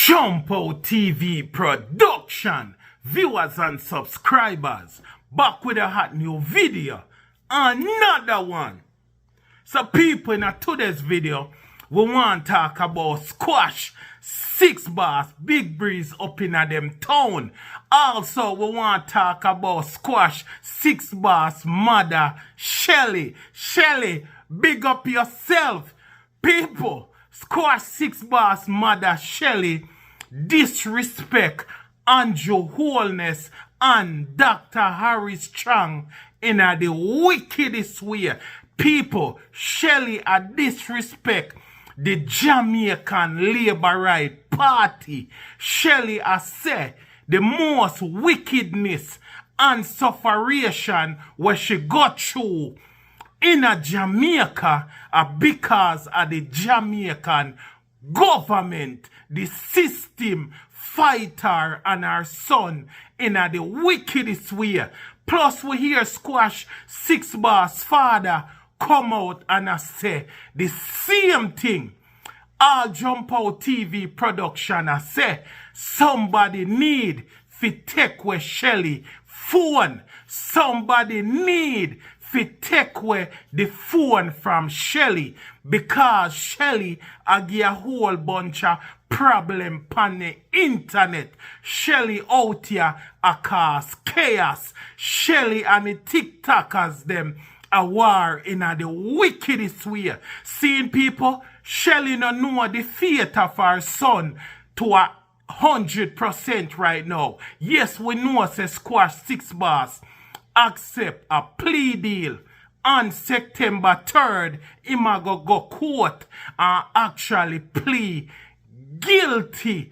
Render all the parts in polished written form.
Jump Out TV production, viewers and subscribers, back with a hot new video, another one. So people, in today's video, we want to talk about squash, 6ixBoss, big breeze up in them town. Also, we want to talk about squash, 6ixBoss mother, Shelly. Shelly, big up yourself. People, squash 6ixBoss mother, Shelly, disrespect Andrew Holness and Dr. Horace Chang in the wickedest way. People, Shelly a disrespect the Jamaican Labour Right Party. Shelly a say the most wickedness and sufferation where she got through in a Jamaica because of the Jamaican government, the system, fighter and her son in the wickedest way. Plus we hear squash 6ixBoss father come out and say the same thing. All Jump Out TV production say somebody need to take away Shelly phone. Somebody need to take away the phone from Shelly because Shelly a give a whole bunch of problem on the internet. Shelly out here a cause chaos. Shelly and the TikTokers them a war in the wickedest way. Seeing people, Shelly no know the fate of her son to 100% right now. Yes, we know say squash 6ixBoss accept a plea deal on September 3rd. Him a go court and actually plea guilty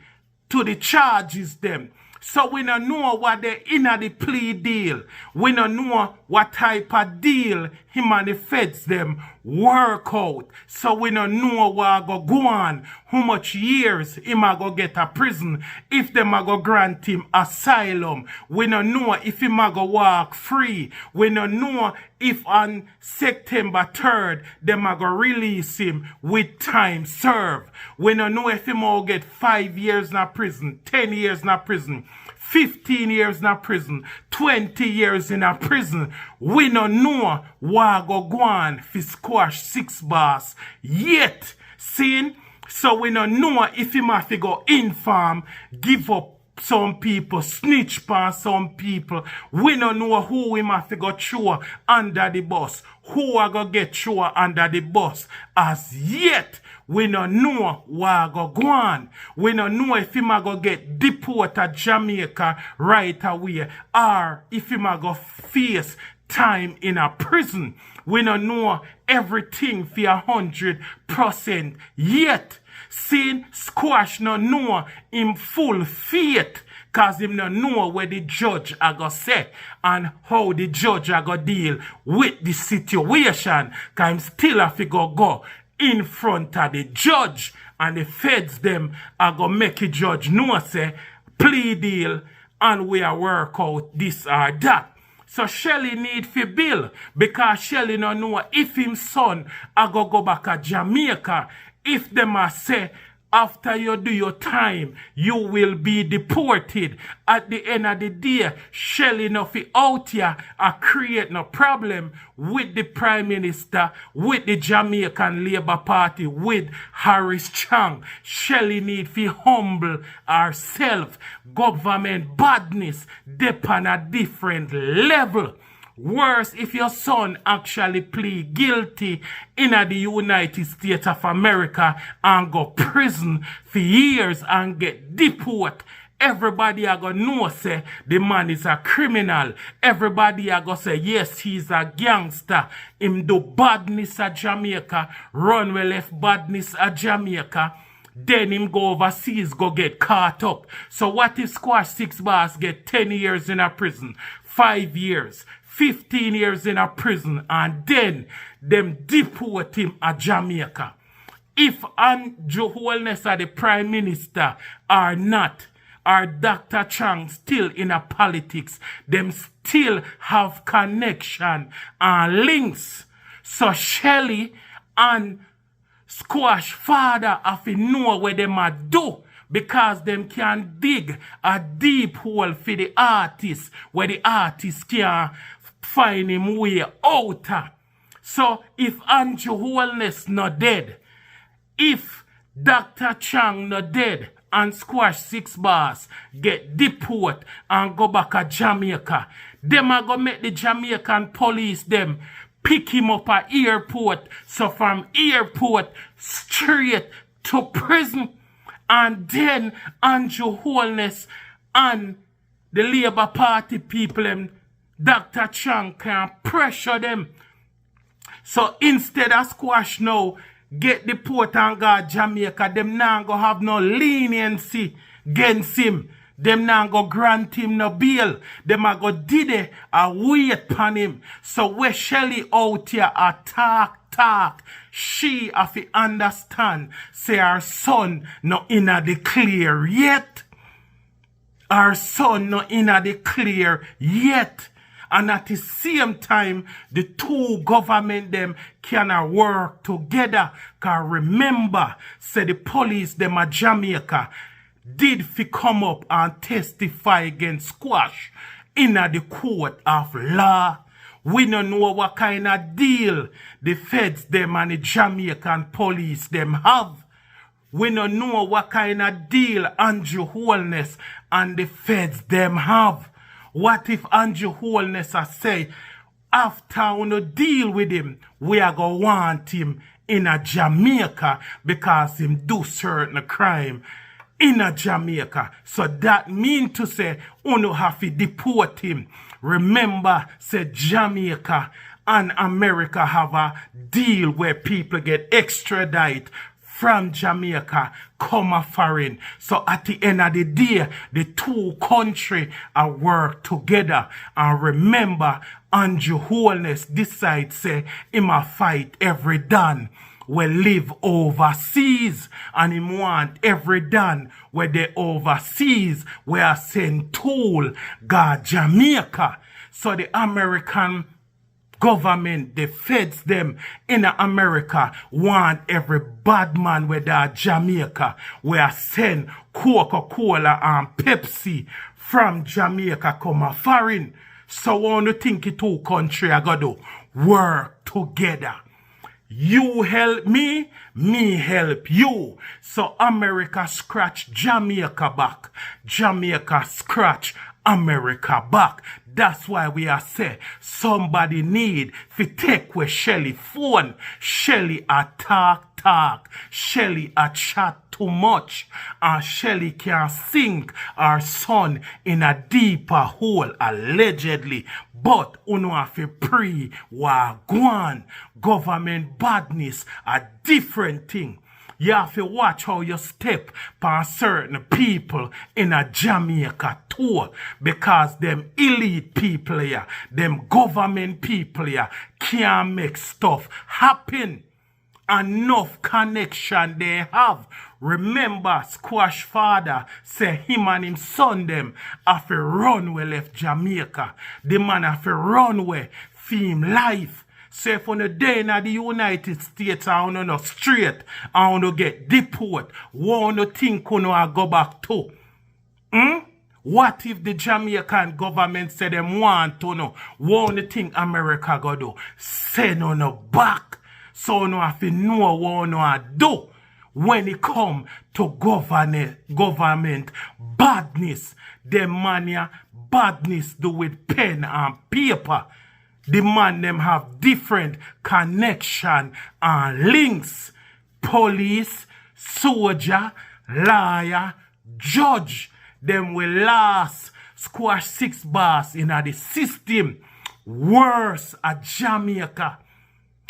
to the charges them. So we don't know what they in the plea deal. We don't know what type of deal him and the feds them work out. So we don't know what go on, how much years him a go get a prison, if them a go grant him asylum. We don't know if him a go walk free. We don't know if on September 3rd them a go release him with time served. We don't know if him will get 5 years in prison, 10 years in prison, 15 years in prison, 20 years in a prison. We don't know what go on for squash 6ixBoss yet. Seeing? So we don't know if he have to go inform, give up some people, snitch on some people. We don't know who we have to go throw under the bus. Who are going to get thrown under the bus as yet. We don't know what go on. We don't know if him go get deported Jamaica right away or if him go face time in a prison. We don't know everything for 100% yet. Seeing squash no know him full faith cause him no know where the judge a go say and how the judge a go deal with the situation. Cause him still have to go in front of the judge and the feds them are going to make the judge know say plea deal and we are work out this or that. So Shelly need for bill because Shelly no know if him son are going to go back to Jamaica. If them are say after you do your time, you will be deported. At the end of the day, Shelly no fi out here create no problem with the Prime Minister, with the Jamaican Labour Party, with Horace Chang. Shelly need fi humble herself. Government badness dep on a different level. Worse if your son actually plead guilty in the United States of America and go prison for years and get deported. Everybody are gonna know say the man is a criminal. Everybody are gonna say yes, he's a gangster. Him do badness at Jamaica, run well left badness at Jamaica. Then him go overseas, go get caught up. So what if squash 6ixBoss get 10 years in a prison, 5 years, 15 years in a prison, and then them deport him at Jamaica? If Andrew Holness are the Prime Minister or not, or Dr. Chang still in a politics, them still have connection and links. So Shelly and squash father have to know what them a do Because them can dig a deep hole for the artist where the artist can find him way out. So if Andrew Holness not dead, if Dr. Chang not dead and Squash 6ixBoss get deport and go back to Jamaica, them are going to make the Jamaican police them pick him up at airport. So from airport straight to prison. And then Andrew Holness and the Labour Party people, Dr. Chang can pressure them. So instead of Squash now, get the port and go to Jamaica, them not going to have no leniency against him. Them not going to grant him no bail. Them are going to did a wait upon him. So where Shelly out here a talk, she have to understand, say her son not inna the clear yet. Our son not inna the clear yet. And at the same time, the two government them can work together. Cause remember, say the police them at Jamaica did fi come up and testify against Squash inna the court of law. We don't know what kind of deal the feds them and the Jamaican police them have. We don't know what kind of deal Andrew Holness and the feds them have. What if Andrew Holness say, after we deal with him, we are going to want him in a Jamaica because him do certain crime in a Jamaica. So that mean to say, uno have to deport him. Remember, say Jamaica and America have a deal where people get extradite from Jamaica, come a foreign. So at the end of the day, the two countries are work together. And remember, Andrew Holness decide say, him a fight every Dan will live overseas, and him want every Dan where they overseas where send tool go Jamaica. So the American government, the feds them in America want every bad man where they Jamaica where send Coca-Cola and Pepsi from Jamaica come a foreign. So when you think the two countries are going to work together. You help me, me help you. So America scratch Jamaica back. Jamaica scratch America back. That's why we are say somebody need to take with Shelly phone. Shelly a talk. Shelly a chat too much. And Shelly can sink our son in a deeper hole allegedly. But uno have to pray wagwan. Government badness a different thing. You have to watch how you step past certain people in a Jamaica tour. Because them elite people here, them government people here can't make stuff happen. Enough connection they have. Remember, Squash father say him and him son them have to run away left Jamaica. The man have to run away for him life. So if on the day in the United States I want to straight, I want to get deport, want to think I go back to? What if the Jamaican government say them want to know? Want to think America go do? Send on back. So no have to know what no do when it come to government badness. The mania badness do with pen and paper. The man them have different connection and links. Police, soldier, lawyer, judge. Them will last Squash 6ixBoss in the system. Worse at Jamaica.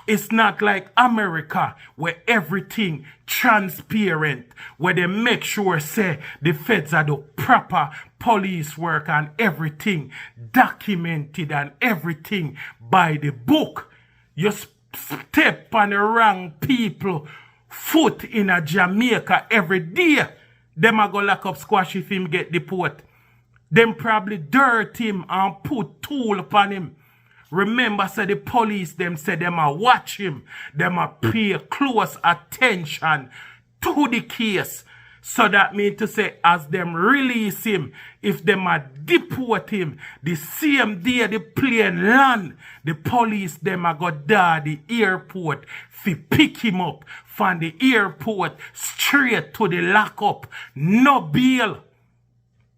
It's not like America where everything transparent, where they make sure say the feds are the proper police work and everything documented and everything by the book. You step on the wrong people foot in a Jamaica every day. Them are gonna lock up Squash if him get deport. Them probably dirt him and put tool upon him. Remember, say the police them say them a watch him. Them a pay close attention to the case. So that means to say, as them release him, if them a deport him, the same day the plane land, the police them a go down the airport fi pick him up from the airport straight to the lockup. No bail.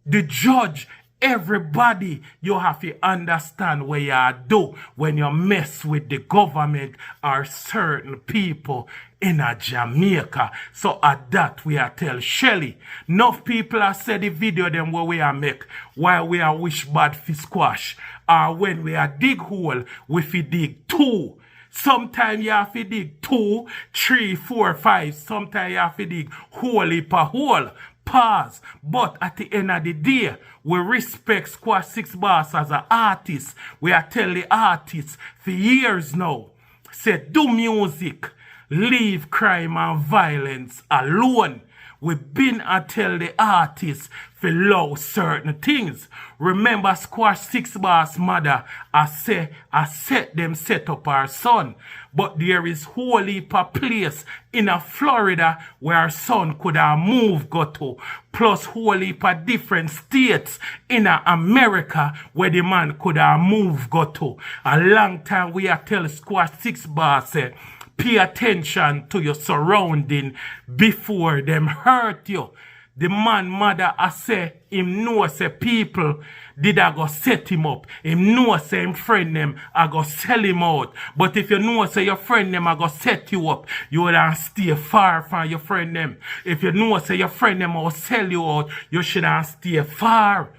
The judge, everybody, you have to understand what you do when you mess with the government or certain people in a Jamaica. So at that we are tell Shelly. Enough people have said the video them where we are make while we are wish bad fi squash. Or when we are dig hole, we fi dig 2. Sometimes you have to dig 2, 3, 4, 5. Sometimes you have to dig hole per hole. Pause. But at the end of the day, we respect 6ixBoss as an artist. We are telling the artists for years now, say do music, leave crime and violence alone. We've been and tell the artists to love certain things. Remember 6ixBoss mother, I set them set up our son. But there is whole heap of place in a Florida where our son could have moved go to. Plus whole heap of different states in America where the man could have moved go to. A long time we are tell 6ixBoss pay attention to your surrounding before them hurt you. The man mother I say him know say people did I go set him up. Him know say him friend them I go sell him out. But if you know say your friend them I go set you up, you would stay far from your friend them. If you know say your friend them will sell you out, you should stay far.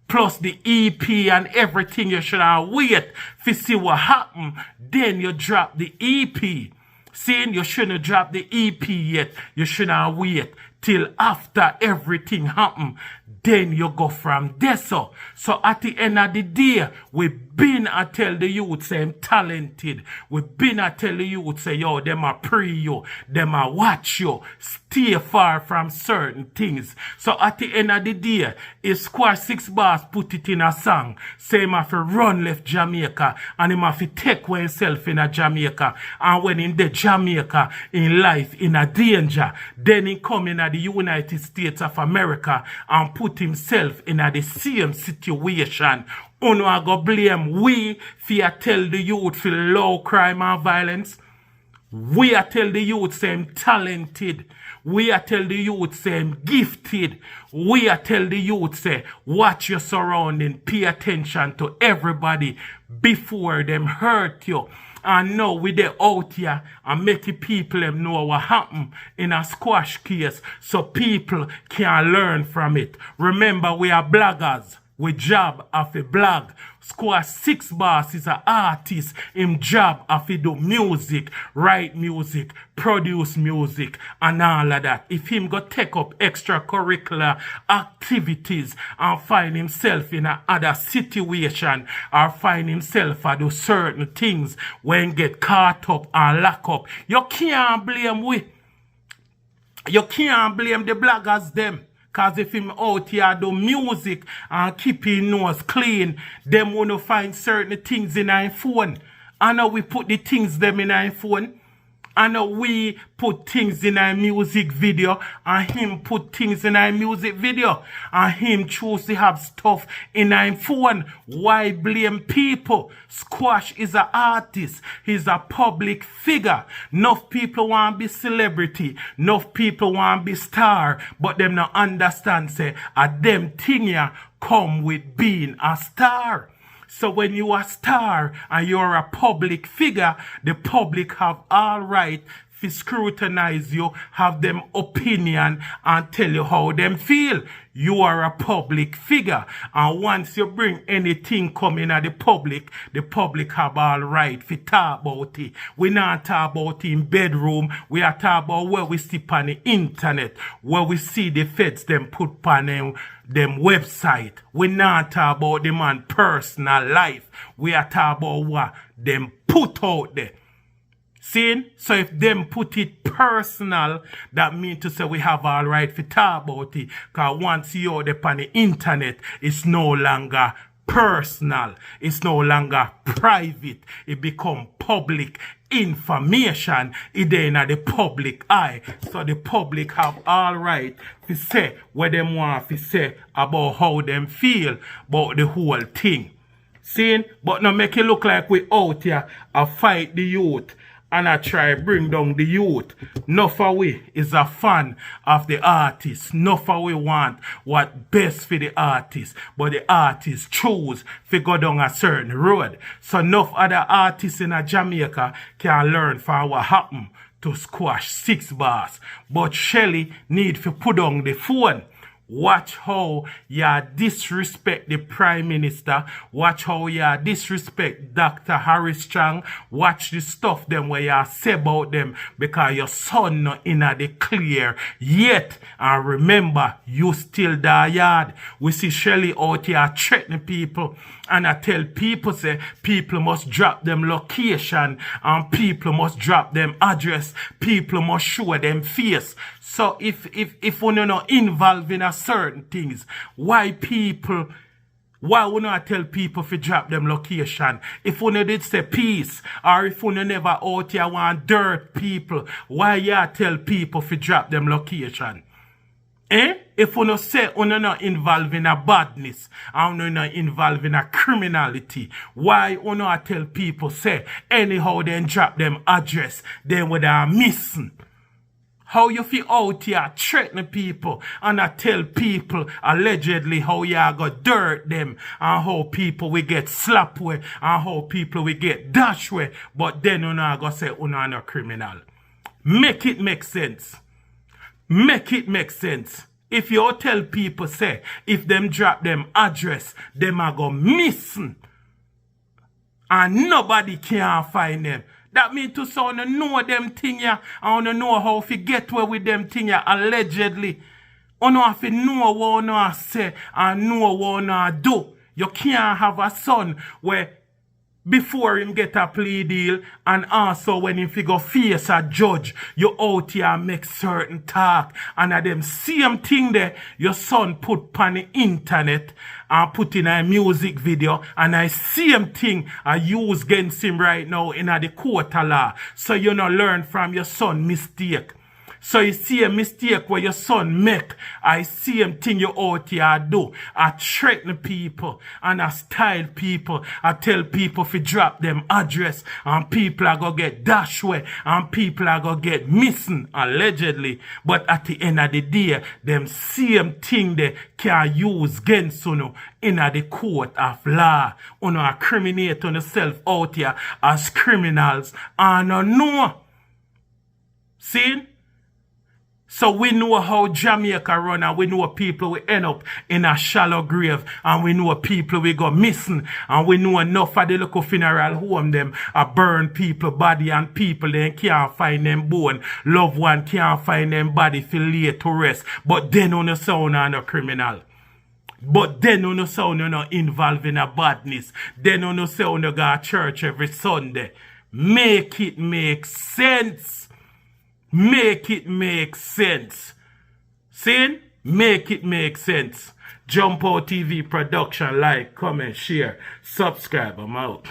Plus the EP and everything, you should wait to see what happen. Then you drop the EP. Saying you shouldn't drop the EP yet. You shouldn't wait till after everything happen. Then you go from there. So at the end of the day, we've been I tell the youth say I'm talented. We've been I tell the youth say yo, them a pray you, them a watch you. Stay far from certain things. So at the end of the day, if 6ixBoss put it in a song, say him have to run left Jamaica and him have to take away himself in a Jamaica. And when in the Jamaica, in life, in a danger, then he come in the United States of America and put himself in the same situation. Uno a go blame we for tell the youth for low crime and violence. We are tell the youth say I'm talented. We are tell the youth say I'm gifted. We are tell the youth say watch your surrounding, pay attention to everybody before them hurt you. And now we they out here and make the people them know what happened in a squash case so people can learn from it. Remember we are bloggers. We job of a blog. 6ixBoss is an artist. Him job of to do music, write music, produce music, and all of that. If him go take up extracurricular activities and find himself in a other situation or find himself a do certain things when get caught up and lock up, you can't blame we. You can't blame the bloggers them. Cause if him out here do music and keep his nose clean, them wanna find certain things in our phone. I know we put the things them in our phone. I know we put things in our music video and him put things in our music video and him choose to have stuff in our phone. Why blame people? Squash is an artist. He's a public figure. Enough people want to be celebrity. Enough people want to be star. But them not understand say a them thing here come with being a star. So when you are a star and you're a public figure, the public have all right to scrutinize you, have them opinion and tell you how them feel. You are a public figure. And once you bring anything coming at the public have all right to talk about it. We not talk about it in bedroom. We are talk about where we sleep on the internet, where we see the feds them put on them website. We not talk about the man personal life. We are talk about what them put out there. See? So if them put it personal, that means to say we have all right to talk about it. Because once you're out on the internet, it's no longer personal. It's no longer private. It become public. information is in the public eye. So the public have all right to say what them want to say about how them feel about the whole thing. See? But now make it look like we out here and fight the youth and I try bring down the youth. Enough of we is a fan of the artist. Enough of we want what best for the artist. But the artist choose to go down a certain road. So enough other artists in Jamaica can learn from what happened to squash 6ixBoss. But Shelly need to put on the phone. Watch how you disrespect the Prime Minister. Watch how you disrespect Dr. Horace. Watch the stuff them where you say about them because your son not in the clear yet. And remember, you still die. We see Shelly out here threatening people. And I tell people, say, people must drop them location and people must drop them address. People must show them face. So if we're not involved in a certain things, why we not tell people to drop them location? If we not did say peace, or if we never out here want dirt people, why you tell people to drop them location? If we not say we not involved in a badness and we not involved in a criminality, why we not tell people say anyhow then drop them address, then we are missing? How you feel out here threatening people and I tell people allegedly how you got dirt them and how people will get slapped with and how people will get dashed with, but then you not gonna say you not a criminal. Make it make sense. Make it make sense. If you tell people, say, if them drop them address, them are go missing. And nobody can find them. That means to sound know them thing ya. I want to know how to get away with them thing ya allegedly. You know have to know what you say and know what you do. You can't have a son where before him get a plea deal and also when him figure face a judge, you out here make certain talk and at them same thing there your son put on the internet and put in a music video and I same thing I use against him right now in the court of law. So you know learn from your son mistake. So you see a mistake where your son make, I see him thing you out here do. I threaten people and I style people. I tell people to drop them address and people are going to get dashed away and people are going to get missing allegedly. But at the end of the day, them same thing they can use against you in the court of law. You know, criminate on yourself out here as criminals and no. See? So we know how Jamaica run and we know people will end up in a shallow grave and we know people will go missing and we know enough of the local funeral home them burn people body and people then can't find them bone. Loved one can't find them body for lay to rest. But then on the sound are no criminal. But then on the sound you're not involved in a badness. Then on the sound you go to church every Sunday. Make it make sense. Make it make sense. See? Make it make sense. Jump Out TV production, like, comment, share, subscribe. I'm out.